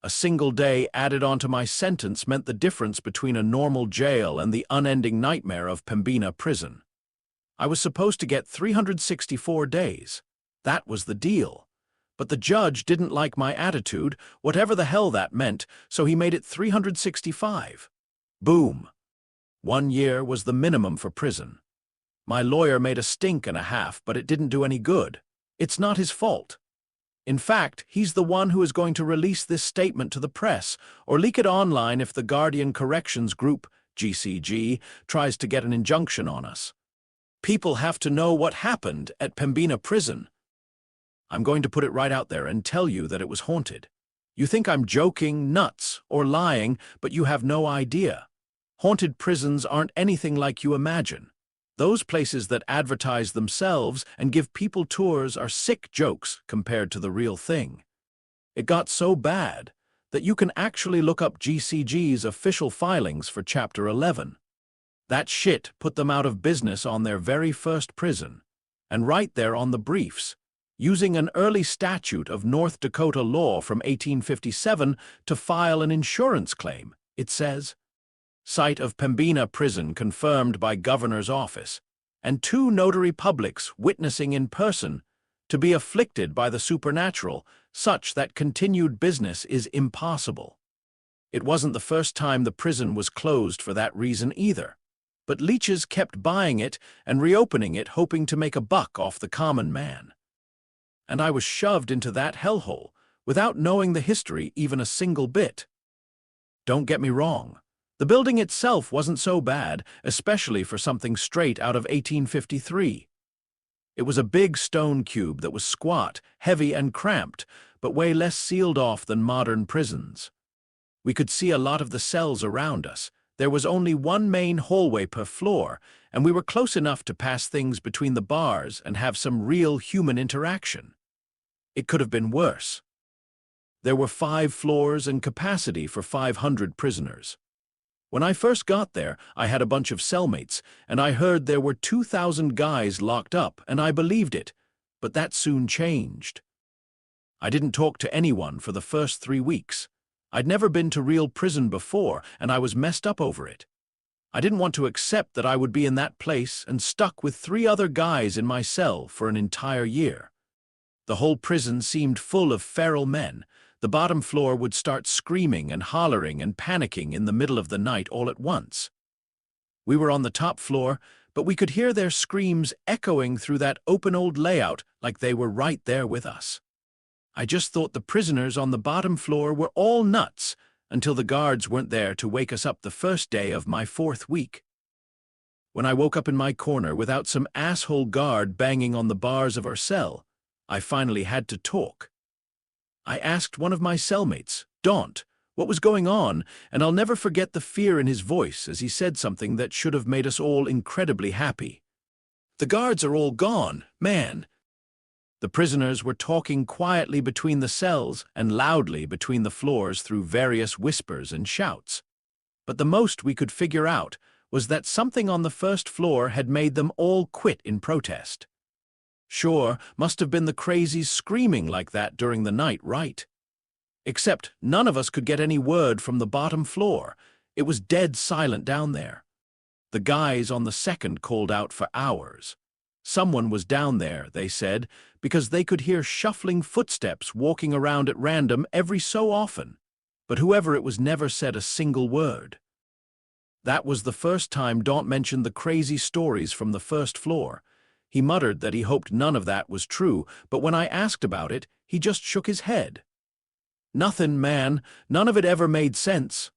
A single day added onto my sentence meant the difference between a normal jail and the unending nightmare of Pembina prison. I was supposed to get 364 days. That was the deal. But the judge didn't like my attitude, whatever the hell that meant, so he made it 365. Boom. 1 year was the minimum for prison. My lawyer made a stink and a half, but it didn't do any good. It's not his fault. In fact, he's the one who is going to release this statement to the press or leak it online if the Guardian Corrections Group, GCG, tries to get an injunction on us. People have to know what happened at Pembina prison. I'm going to put it right out there and tell you that it was haunted. You think I'm joking, nuts, or lying, but you have no idea. Haunted prisons aren't anything like you imagine. Those places that advertise themselves and give people tours are sick jokes compared to the real thing. It got so bad that you can actually look up GCG's official filings for Chapter 11. That shit put them out of business on their very first prison, and right there on the briefs, using an early statute of North Dakota law from 1857 to file an insurance claim, it says, site of Pembina prison confirmed by governor's office, and 2 notary publics witnessing in person to be afflicted by the supernatural, such that continued business is impossible. It wasn't the first time the prison was closed for that reason either, but leeches kept buying it and reopening it hoping to make a buck off the common man. And I was shoved into that hellhole without knowing the history even a single bit. Don't get me wrong. The building itself wasn't so bad, especially for something straight out of 1853. It was a big stone cube that was squat, heavy and cramped, but way less sealed off than modern prisons. We could see a lot of the cells around us. There was only one main hallway per floor, and we were close enough to pass things between the bars and have some real human interaction. It could have been worse. There were 5 floors and capacity for 500 prisoners. When I first got there, I had a bunch of cellmates, and I heard there were 2,000 guys locked up, and I believed it, but that soon changed. I didn't talk to anyone for the first 3 weeks. I'd never been to real prison before, and I was messed up over it. I didn't want to accept that I would be in that place and stuck with 3 other guys in my cell for an entire year. The whole prison seemed full of feral men. The bottom floor would start screaming and hollering and panicking in the middle of the night all at once. We were on the top floor, but we could hear their screams echoing through that open old layout like they were right there with us. I just thought the prisoners on the bottom floor were all nuts until the guards weren't there to wake us up the first day of my 4th week. When I woke up in my corner without some asshole guard banging on the bars of our cell, I finally had to talk. I asked one of my cellmates, Daunt, what was going on, and I'll never forget the fear in his voice as he said something that should have made us all incredibly happy. The guards are all gone, man. The prisoners were talking quietly between the cells and loudly between the floors through various whispers and shouts. But the most we could figure out was that something on the first floor had made them all quit in protest. Sure, must have been the crazies screaming like that during the night, right? Except none of us could get any word from the bottom floor. It was dead silent down there. The guys on the second called out for hours. Someone was down there, they said, because they could hear shuffling footsteps walking around at random every so often. But whoever it was never said a single word. That was the first time Daunt mentioned the crazy stories from the first floor. He muttered that he hoped none of that was true, but when I asked about it, he just shook his head. Nothing, man. None of it ever made sense.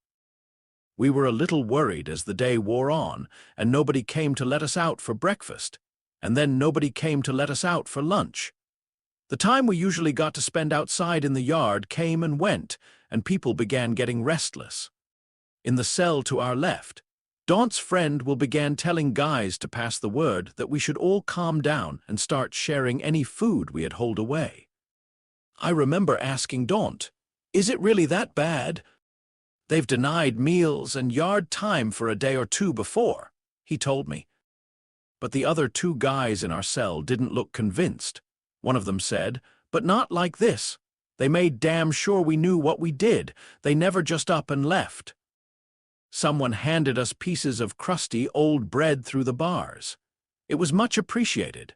We were a little worried as the day wore on, and nobody came to let us out for breakfast, and then nobody came to let us out for lunch. The time we usually got to spend outside in the yard came and went, and people began getting restless. In the cell to our left, Daunt's friend Will began telling guys to pass the word that we should all calm down and start sharing any food we had holed away. I remember asking Daunt, "Is it really that bad?" "They've denied meals and yard time for a day or 2 before," he told me. But the other 2 guys in our cell didn't look convinced. One of them said, "But not like this. They made damn sure we knew what we did. They never just up and left. Someone handed us pieces of crusty old bread through the bars. It was much appreciated.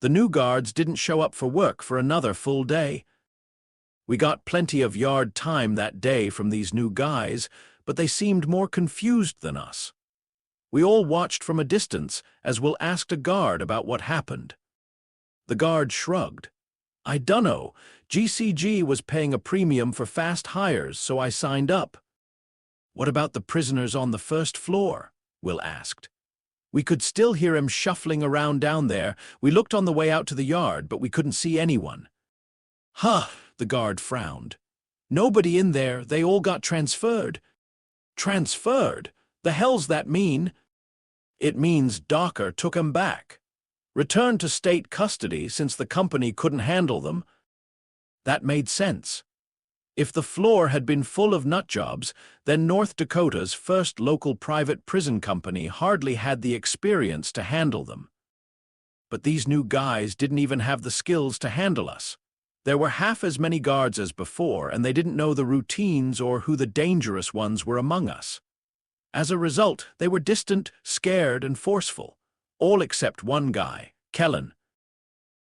The new guards didn't show up for work for another full day. We got plenty of yard time that day from these new guys, but they seemed more confused than us. We all watched from a distance as Will asked a guard about what happened. The guard shrugged. "I dunno. GCG was paying a premium for fast hires, so I signed up." "What about the prisoners on the first floor?" Will asked. "We could still hear him shuffling around down there. We looked on the way out to the yard, but we couldn't see anyone." "Huh," the guard frowned. "Nobody in there. They all got transferred." "Transferred? The hell's that mean?" "It means Docker took 'em back. Returned to state custody since the company couldn't handle them." That made sense. If the floor had been full of nutjobs, then North Dakota's first local private prison company hardly had the experience to handle them. But these new guys didn't even have the skills to handle us. There were half as many guards as before, and they didn't know the routines or who the dangerous ones were among us. As a result, they were distant, scared, and forceful, all except one guy, Kellen.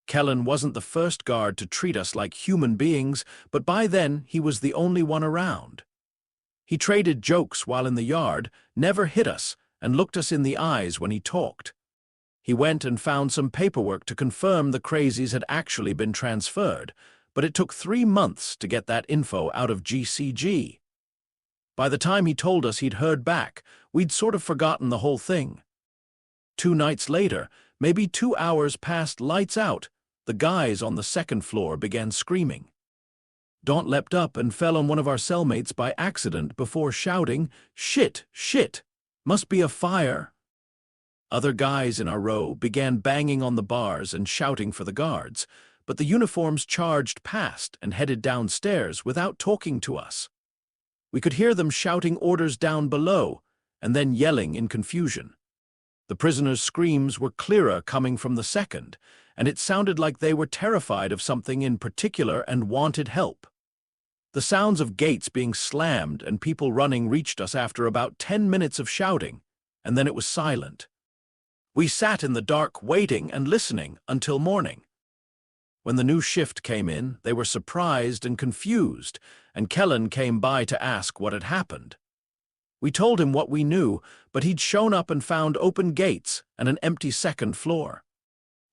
Kellen wasn't the first guard to treat us like human beings, but by then he was the only one around. He traded jokes while in the yard, never hit us, and looked us in the eyes when he talked. He went and found some paperwork to confirm the crazies had actually been transferred, but it took 3 months to get that info out of GCG. By the time he told us he'd heard back, we'd sort of forgotten the whole thing. 2 nights later, maybe 2 hours past lights out, the guys on the second floor began screaming. Daunt leapt up and fell on one of our cellmates by accident before shouting, "Shit, shit! Must be a fire!" Other guys in our row began banging on the bars and shouting for the guards, but the uniforms charged past and headed downstairs without talking to us. We could hear them shouting orders down below, and then yelling in confusion. The prisoners' screams were clearer coming from the second, and it sounded like they were terrified of something in particular and wanted help. The sounds of gates being slammed and people running reached us after about 10 minutes of shouting, and then it was silent. We sat in the dark waiting and listening until morning. When the new shift came in, they were surprised and confused, and Kellen came by to ask what had happened. We told him what we knew, but he'd shown up and found open gates and an empty second floor.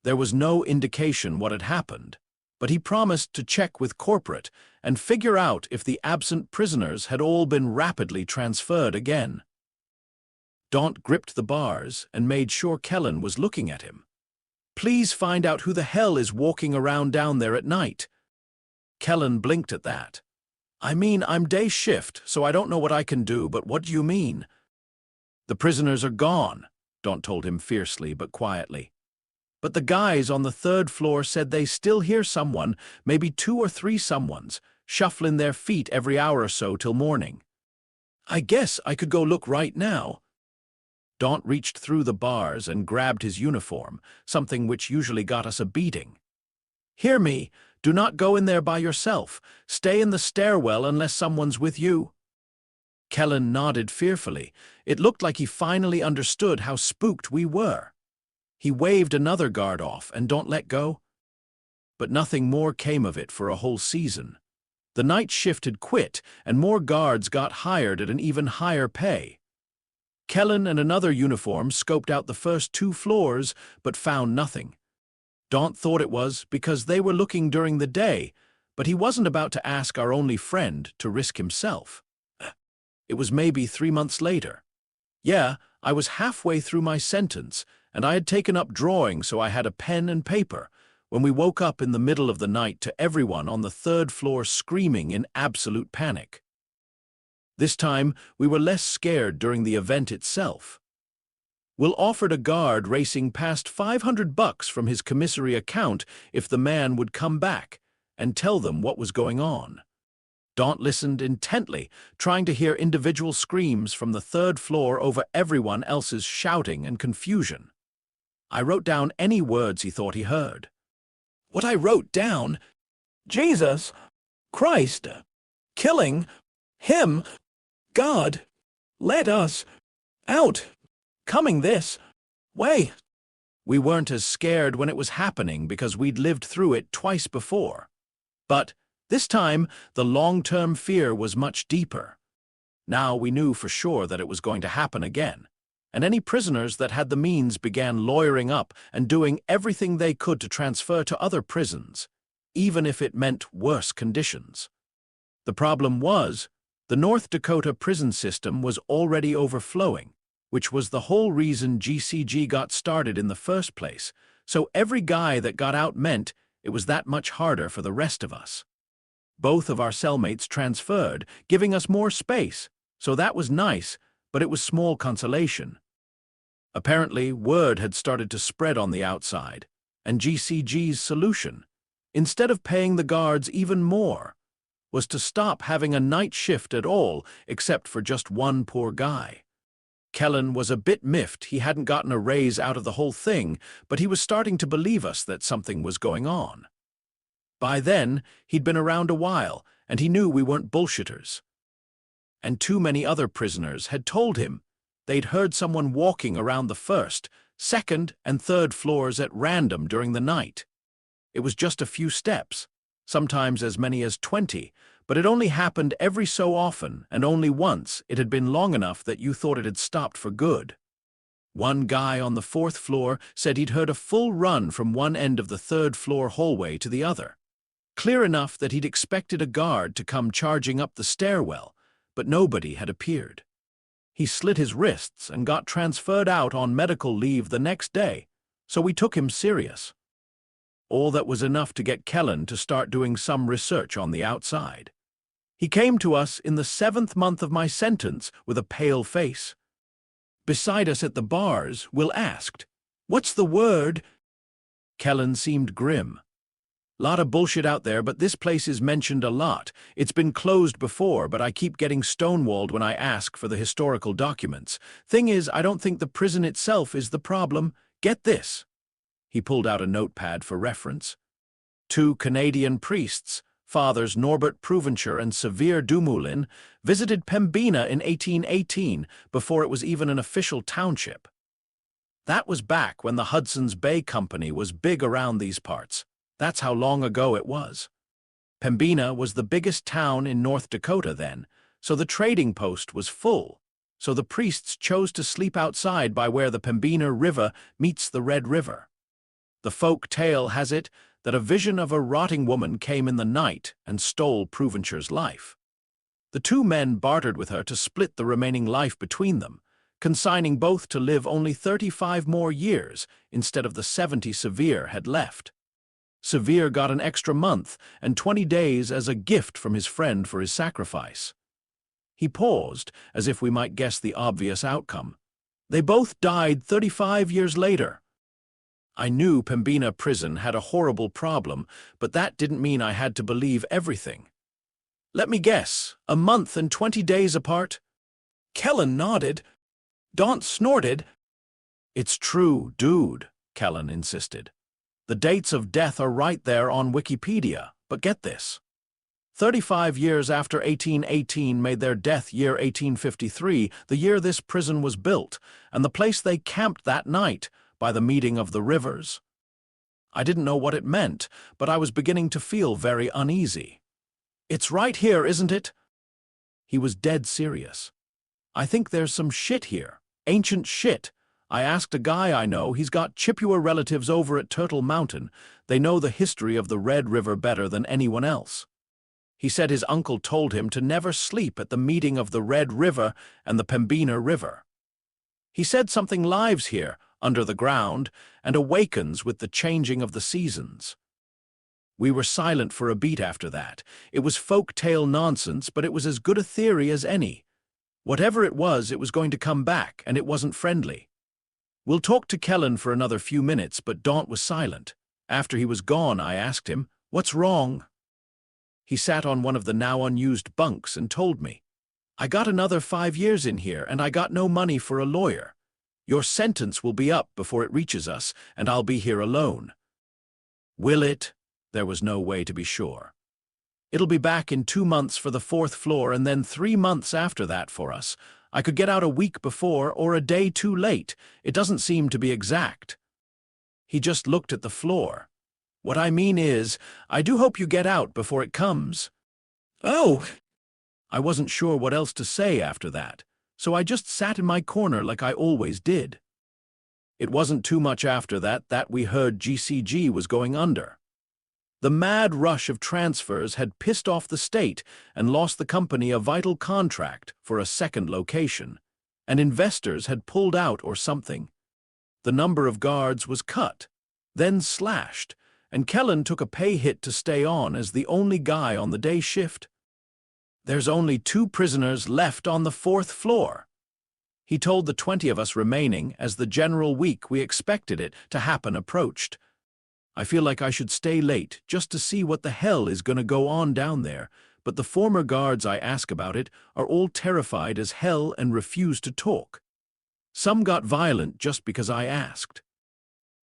There was no indication what had happened, but he promised to check with corporate and figure out if the absent prisoners had all been rapidly transferred again. Daunt gripped the bars and made sure Kellen was looking at him. "Please find out who the hell is walking around down there at night." Kellen blinked at that. "I mean, I'm day shift, so I don't know what I can do, but what do you mean?" "The prisoners are gone," Daunt told him fiercely but quietly. "But the guys on the third floor said they still hear someone, maybe 2 or 3 someones, shuffling their feet every hour or so till morning." "I guess I could go look right now." Daunt reached through the bars and grabbed his uniform, something which usually got us a beating. "Hear me, do not go in there by yourself. Stay in the stairwell unless someone's with you." Kellen nodded fearfully. It looked like he finally understood how spooked we were. He waved another guard off and Daunt let go. But nothing more came of it for a whole season. The night shift had quit, and more guards got hired at an even higher pay. Kellen and another uniform scoped out the first 2 floors, but found nothing. Daunt thought it was because they were looking during the day, but he wasn't about to ask our only friend to risk himself. It was maybe 3 months later. Yeah, I was halfway through my sentence, and I had taken up drawing so I had a pen and paper, when we woke up in the middle of the night to everyone on the 3rd floor screaming in absolute panic. This time, we were less scared during the event itself. Will offered a guard racing past $500 from his commissary account if the man would come back and tell them what was going on. Daunt listened intently, trying to hear individual screams from the 3rd floor over everyone else's shouting and confusion. I wrote down any words he thought he heard. What I wrote down? Jesus! Christ, killing him, God, let us out, coming this way. We weren't as scared when it was happening because we'd lived through it twice before. But this time, the long-term fear was much deeper. Now we knew for sure that it was going to happen again, and any prisoners that had the means began lawyering up and doing everything they could to transfer to other prisons, even if it meant worse conditions. The problem was, the North Dakota prison system was already overflowing, which was the whole reason GCG got started in the first place, so every guy that got out meant it was that much harder for the rest of us. Both of our cellmates transferred, giving us more space, so that was nice, but it was small consolation. Apparently, word had started to spread on the outside, and GCG's solution, instead of paying the guards even more, was to stop having a night shift at all except for just one poor guy. Kellen was a bit miffed he hadn't gotten a raise out of the whole thing, but he was starting to believe us that something was going on. By then, he'd been around a while, and he knew we weren't bullshitters. And too many other prisoners had told him they'd heard someone walking around the first, second, and third floors at random during the night. It was just a few steps, sometimes as many as 20, but it only happened every so often, and only once it had been long enough that you thought it had stopped for good. One guy on the 4th floor said he'd heard a full run from one end of the 3rd floor hallway to the other. Clear enough that he'd expected a guard to come charging up the stairwell, but nobody had appeared. He slit his wrists and got transferred out on medical leave the next day, so we took him serious. All that was enough to get Kellen to start doing some research on the outside. He came to us in the 7th month of my sentence with a pale face. Beside us at the bars, Will asked, "What's the word?" Kellen seemed grim. "Lot of bullshit out there, but this place is mentioned a lot. It's been closed before, but I keep getting stonewalled when I ask for the historical documents. Thing is, I don't think the prison itself is the problem. Get this." He pulled out a notepad for reference. 2 Canadian priests, Fathers Norbert Provencher and Sevier Dumoulin, visited Pembina in 1818, before it was even an official township. That was back when the Hudson's Bay Company was big around these parts. That's how long ago it was. Pembina was the biggest town in North Dakota then, so the trading post was full. So the priests chose to sleep outside by where the Pembina River meets the Red River. The folk tale has it that a vision of a rotting woman came in the night and stole Provencher's life. The 2 men bartered with her to split the remaining life between them, consigning both to live only 35 more years instead of the 70 Sevier had left. Sevier got an extra month and 20 days as a gift from his friend for his sacrifice. He paused, as if we might guess the obvious outcome. They both died 35 years later. I knew Pembina Prison had a horrible problem, but that didn't mean I had to believe everything. "Let me guess, a month and 20 days apart?" Kellen nodded. Daunt snorted. "It's true, dude," Kellen insisted. "The dates of death are right there on Wikipedia, but get this. 35 years after 1818 made their death year 1853, the year this prison was built, and the place they camped that night, by the meeting of the rivers." I didn't know what it meant, but I was beginning to feel very uneasy. "It's right here, isn't it?" He was dead serious. "I think there's some shit here. Ancient shit. I asked a guy I know, he's got Chippewa relatives over at Turtle Mountain. They know the history of the Red River better than anyone else. He said his uncle told him to never sleep at the meeting of the Red River and the Pembina River. He said something lives here, under the ground, and awakens with the changing of the seasons." We were silent for a beat after that. It was folk tale nonsense, but it was as good a theory as any. Whatever it was going to come back, and it wasn't friendly. We'll talk to Kellen for another few minutes, but Daunt was silent. After he was gone, I asked him, "What's wrong?" He sat on one of the now unused bunks and told me, "I got another 5 years in here, and I got no money for a lawyer. Your sentence will be up before it reaches us, and I'll be here alone." Will it? There was no way to be sure. It'll be back in 2 months for the fourth floor and then 3 months after that for us. I could get out a week before or a day too late. It doesn't seem to be exact." He just looked at the floor. "What I mean is, I do hope you get out before it comes." Oh, I wasn't sure what else to say after that, so I just sat in my corner like I always did. It wasn't too much after that we heard GCG was going under. The mad rush of transfers had pissed off the state and lost the company a vital contract for a second location, and investors had pulled out or something. The number of guards was cut, then slashed, and Kellen took a pay hit to stay on as the only guy on the day shift. "There's only 2 prisoners left on the 4th floor," he told the 20 of us remaining as the general week we expected it to happen approached. "I feel like I should stay late just to see what the hell is going to go on down there, but the former guards I ask about it are all terrified as hell and refuse to talk. Some got violent just because I asked."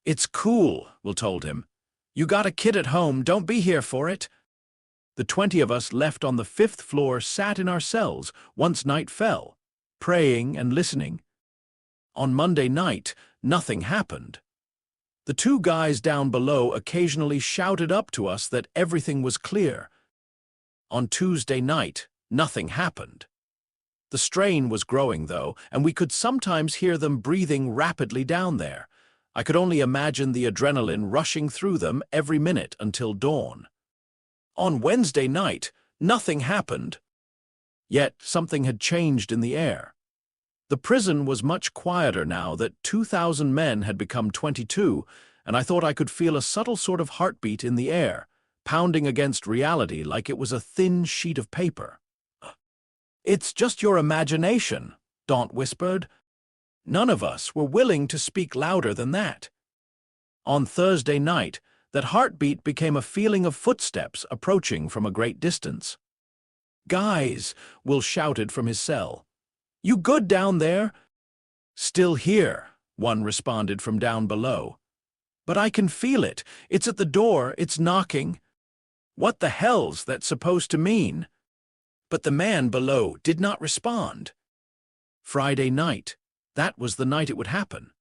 "It's cool," Will told him. "You got a kid at home, don't be here for it." The 20 of us left on the 5th floor sat in our cells once night fell, praying and listening. On Monday night, nothing happened. The 2 guys down below occasionally shouted up to us that everything was clear. On Tuesday night, nothing happened. The strain was growing, though, and we could sometimes hear them breathing rapidly down there. I could only imagine the adrenaline rushing through them every minute until dawn. On Wednesday night, nothing happened. Yet something had changed in the air. The prison was much quieter now that 2,000 men had become 22, and I thought I could feel a subtle sort of heartbeat in the air, pounding against reality like it was a thin sheet of paper. "It's just your imagination," Daunt whispered. None of us were willing to speak louder than that. On Thursday night, that heartbeat became a feeling of footsteps approaching from a great distance. "Guys," Will shouted from his cell. "You good down there?" "Still here," one responded from down below. "But I can feel it. It's at the door, it's knocking." "What the hell's that supposed to mean?" But the man below did not respond. Friday night. That was the night it would happen.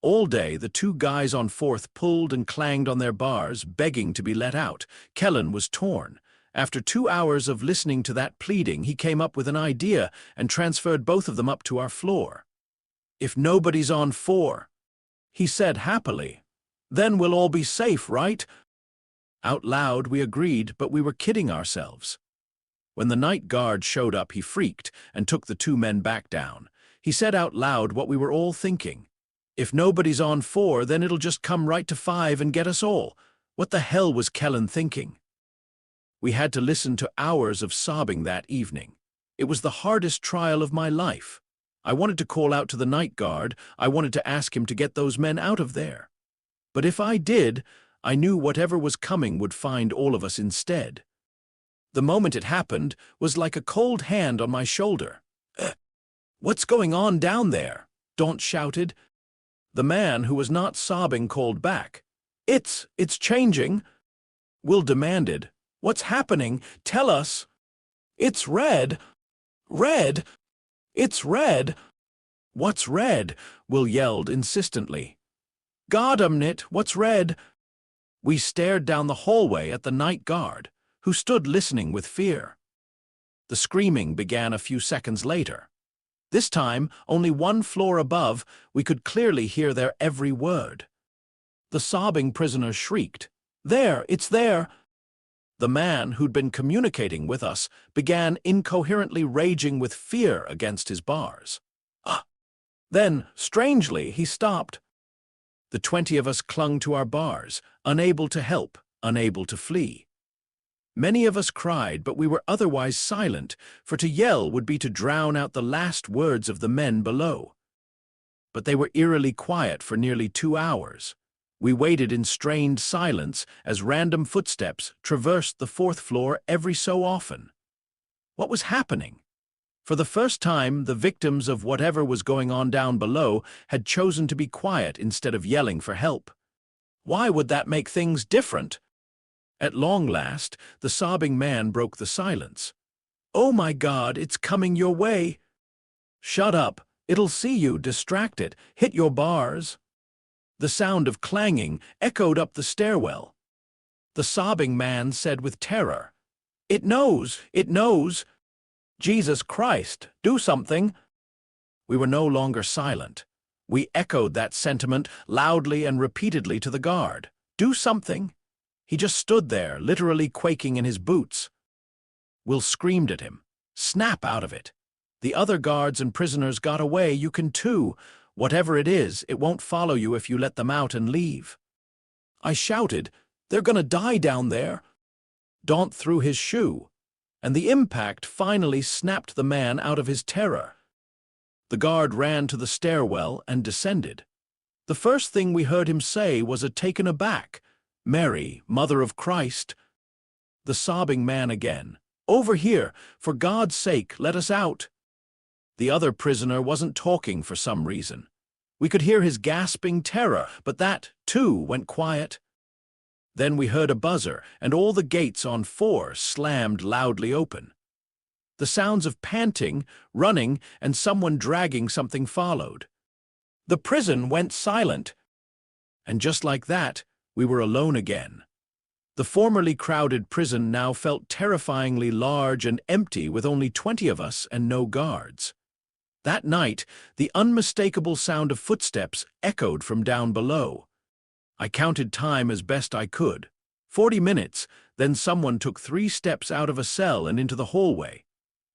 All day, the 2 guys on 4th pulled and clanged on their bars, begging to be let out. Kellen was torn. After 2 hours of listening to that pleading, he came up with an idea and transferred both of them up to our floor. "If nobody's on 4, he said happily, "then we'll all be safe, right?" Out loud, we agreed, but we were kidding ourselves. When the night guard showed up, he freaked and took the 2 men back down. He said out loud what we were all thinking. "If nobody's on 4, then it'll just come right to 5 and get us all." What the hell was Kellen thinking? We had to listen to hours of sobbing that evening. It was the hardest trial of my life. I wanted to call out to the night guard. I wanted to ask him to get those men out of there. But if I did, I knew whatever was coming would find all of us instead. The moment it happened was like a cold hand on my shoulder. "What's going on down there?" Daunt shouted. The man who was not sobbing called back. It's changing." Will demanded. "What's happening? Tell us." "It's red. Red. It's red." "What's red?" Will yelled insistently. "Goddamnit, what's red?" We stared down the hallway at the night guard, who stood listening with fear. The screaming began a few seconds later. This time, only 1 floor above, we could clearly hear their every word. The sobbing prisoner shrieked, "There, it's there!" The man who'd been communicating with us began incoherently raging with fear against his bars. Then, strangely, he stopped. The 20 of us clung to our bars, unable to help, unable to flee. Many of us cried, but we were otherwise silent, for to yell would be to drown out the last words of the men below. But they were eerily quiet for nearly 2 hours. We waited in strained silence as random footsteps traversed the 4th floor every so often. What was happening? For the first time, the victims of whatever was going on down below had chosen to be quiet instead of yelling for help. Why would that make things different? At long last, the sobbing man broke the silence. "Oh my God, it's coming your way!" "Shut up! It'll see you, distract it, hit your bars!" The sound of clanging echoed up the stairwell. The sobbing man said with terror, "It knows! It knows! Jesus Christ, do something!" We were no longer silent. We echoed that sentiment loudly and repeatedly to the guard. "Do something!" He just stood there, literally quaking in his boots. Will screamed at him, "Snap out of it! The other guards and prisoners got away, you can too. Whatever it is, it won't follow you if you let them out and leave." I shouted, "They're gonna die down there!" Daunt threw his shoe, and the impact finally snapped the man out of his terror. The guard ran to the stairwell and descended. The first thing we heard him say was a taken aback, "Mary, Mother of Christ." The sobbing man again, "Over here, for God's sake, let us out." The other prisoner wasn't talking for some reason. We could hear his gasping terror, but that, too, went quiet. Then we heard a buzzer, and all the gates on 4 slammed loudly open. The sounds of panting, running, and someone dragging something followed. The prison went silent. And just like that, we were alone again. The formerly crowded prison now felt terrifyingly large and empty with only 20 of us and no guards. That night, the unmistakable sound of footsteps echoed from down below. I counted time as best I could. 40 minutes, then someone took 3 steps out of a cell and into the hallway.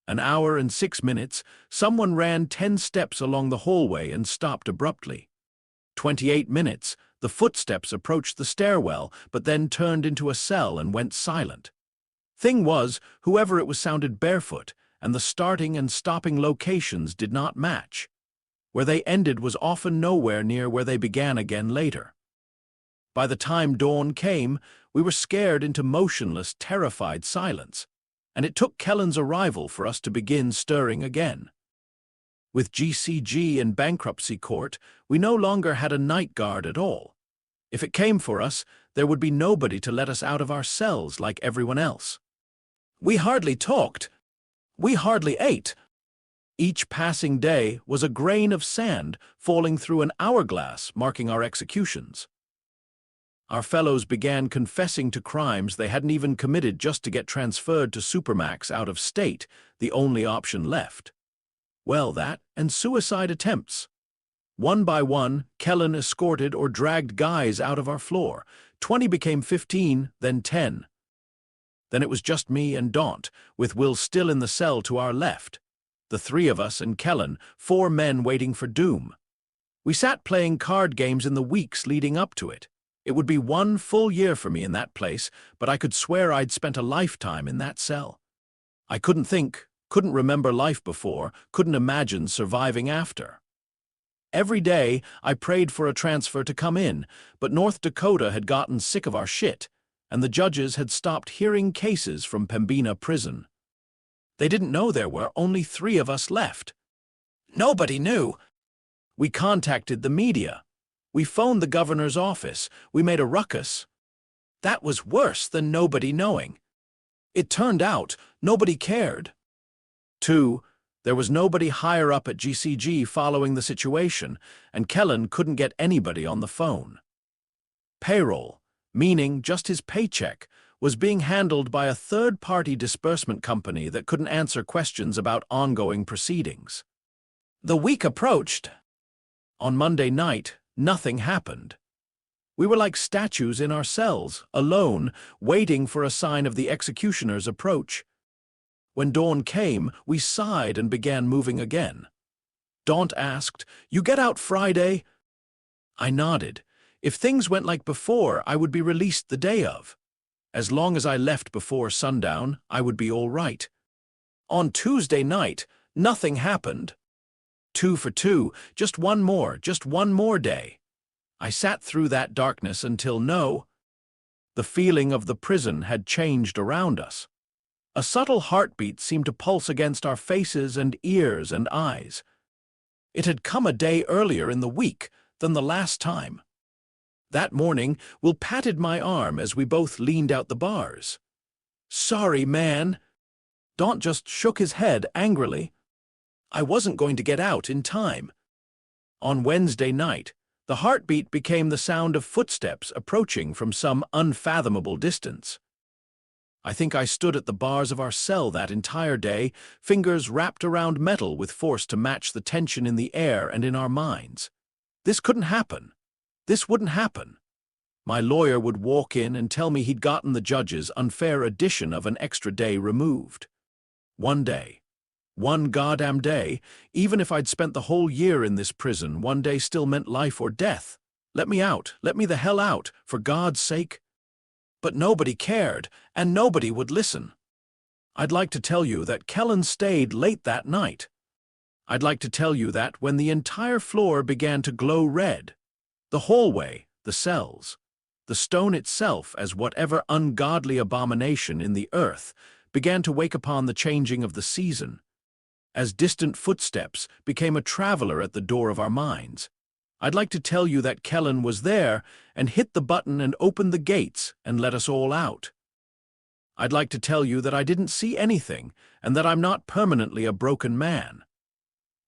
An hour and 6 minutes, someone ran 10 steps along the hallway and stopped abruptly. 28 minutes, the footsteps approached the stairwell, but then turned into a cell and went silent. Thing was, whoever it was sounded barefoot, and the starting and stopping locations did not match. Where they ended was often nowhere near where they began again later. By the time dawn came, we were scared into motionless, terrified silence, and it took Kellen's arrival for us to begin stirring again. With GCG in bankruptcy court, we no longer had a night guard at all. If it came for us, there would be nobody to let us out of our cells like everyone else. We hardly talked. We hardly ate. Each passing day was a grain of sand falling through an hourglass marking our executions. Our fellows began confessing to crimes they hadn't even committed just to get transferred to Supermax out of state, the only option left. Well, that and suicide attempts. One by one, Kellen escorted or dragged guys out of our floor. 20 became 15, then 10. Then it was just me and Daunt, with Will still in the cell to our left. The 3 of us and Kellen, 4 men waiting for doom. We sat playing card games in the weeks leading up to it. It would be 1 full year for me in that place, but I could swear I'd spent a lifetime in that cell. I couldn't think, couldn't remember life before, couldn't imagine surviving after. Every day, I prayed for a transfer to come in, but North Dakota had gotten sick of our shit, and the judges had stopped hearing cases from Pembina prison. They didn't know there were only 3 of us left. Nobody knew. We contacted the media. We phoned the governor's office. We made a ruckus. That was worse than nobody knowing. It turned out nobody cared. 2, there was nobody higher up at GCG following the situation, and Kellen couldn't get anybody on the phone. Payroll, meaning just his paycheck, was being handled by a third-party disbursement company that couldn't answer questions about ongoing proceedings. The week approached. On Monday night, nothing happened. We were like statues in our cells, alone, waiting for a sign of the executioner's approach. When dawn came, we sighed and began moving again. Daunt asked, "You get out Friday?" I nodded. If things went like before, I would be released the day of. As long as I left before sundown, I would be all right. On Tuesday night, nothing happened. 2 for 2, just one more day. I sat through that darkness until the feeling of the prison had changed around us. A subtle heartbeat seemed to pulse against our faces and ears and eyes. It had come a day earlier in the week than the last time. That morning, Will patted my arm as we both leaned out the bars. "Sorry, man." Daunt just shook his head angrily. I wasn't going to get out in time. On Wednesday night, the heartbeat became the sound of footsteps approaching from some unfathomable distance. I think I stood at the bars of our cell that entire day, fingers wrapped around metal with force to match the tension in the air and in our minds. This couldn't happen. This wouldn't happen. My lawyer would walk in and tell me he'd gotten the judge's unfair addition of an extra day removed. One day. One goddamn day, even if I'd spent the whole year in this prison, one day still meant life or death. Let me out. Let me the hell out, for God's sake. But nobody cared, and nobody would listen. I'd like to tell you that Kellen stayed late that night. I'd like to tell you that when the entire floor began to glow red, the hallway, the cells, the stone itself as whatever ungodly abomination in the earth began to wake upon the changing of the season, as distant footsteps became a traveler at the door of our minds. I'd like to tell you that Kellen was there and hit the button and opened the gates and let us all out. I'd like to tell you that I didn't see anything and that I'm not permanently a broken man.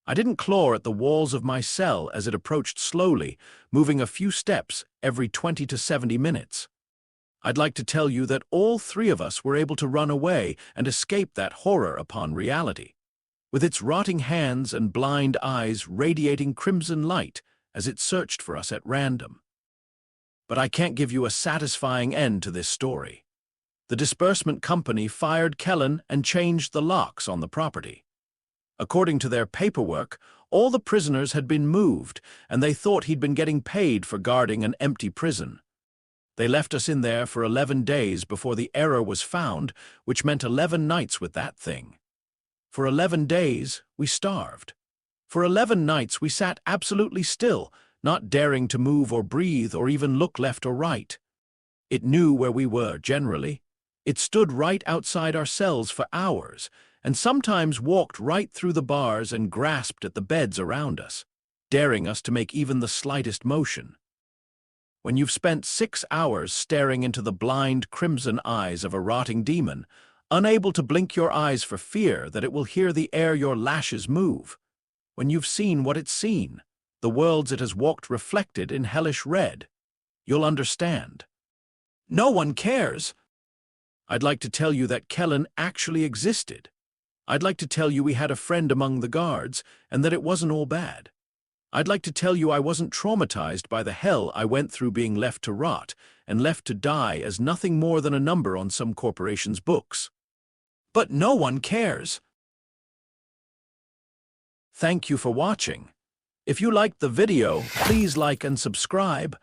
I didn't claw at the walls of my cell as it approached slowly, moving a few steps every 20 to 70 minutes. I'd like to tell you that all three of us were able to run away and escape that horror upon reality, with its rotting hands and blind eyes radiating crimson light as it searched for us at random. But I can't give you a satisfying end to this story. The disbursement company fired Kellen and changed the locks on the property. According to their paperwork, all the prisoners had been moved, and they thought he'd been getting paid for guarding an empty prison. They left us in there for 11 days before the error was found, which meant 11 nights with that thing. For 11 days, we starved. For 11 nights, we sat absolutely still, not daring to move or breathe or even look left or right. It knew where we were, generally. It stood right outside our cells for hours, and sometimes walked right through the bars and grasped at the beds around us, daring us to make even the slightest motion. When you've spent 6 hours staring into the blind crimson eyes of a rotting demon, unable to blink your eyes for fear that it will hear the air your lashes move, when you've seen what it's seen, the worlds it has walked reflected in hellish red, you'll understand. No one cares. I'd like to tell you that Kellen actually existed. I'd like to tell you we had a friend among the guards and that it wasn't all bad. I'd like to tell you I wasn't traumatized by the hell I went through being left to rot and left to die as nothing more than a number on some corporation's books. But no one cares. Thank you for watching. If you liked the video, please like and subscribe.